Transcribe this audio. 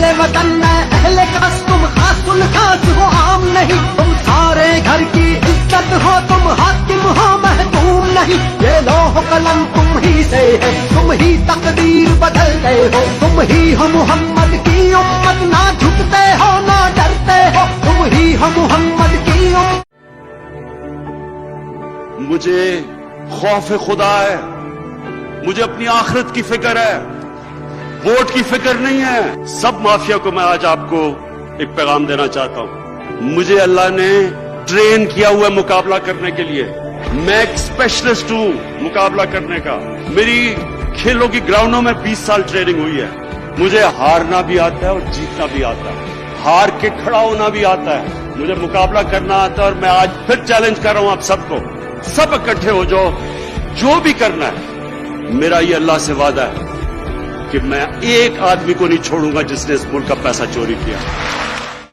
اہل وطن میں اہل کاش تم خاص الخاص ہو عام نہیں، تم سارے گھر کی عزت ہو، تم حاکم ہو محکوم نہیں، یہ لوح قلم تم ہی سے ہے، تم ہی تقدیر بدلتے ہو، تم ہی ہو محمد کی امت، نہ جھکتے ہو نہ ڈرتے ہو، تم ہی ہو محمد کی امت۔ مجھے خوف خدا ہے، مجھے اپنی آخرت کی فکر ہے، ووٹ کی فکر نہیں ہے۔ سب مافیا کو میں آج آپ کو ایک پیغام دینا چاہتا ہوں، مجھے اللہ نے ٹرین کیا ہوا ہے مقابلہ کرنے کے لیے، میں ایک اسپیشلسٹ ہوں مقابلہ کرنے کا، میری کھیلوں کی گراؤنڈوں میں 20 سال ٹریننگ ہوئی ہے، مجھے ہارنا بھی آتا ہے اور جیتنا بھی آتا ہے، ہار کے کھڑا ہونا بھی آتا ہے، مجھے مقابلہ کرنا آتا ہے، اور میں آج پھر چیلنج کر رہا ہوں آپ سب کو، سب اکٹھے ہو جاؤ، جو بھی کرنا ہے۔ میرا یہ اللہ سے وعدہ ہے کہ میں ایک آدمی کو نہیں چھوڑوں گا جس نے اس ملک کا پیسہ چوری کیا۔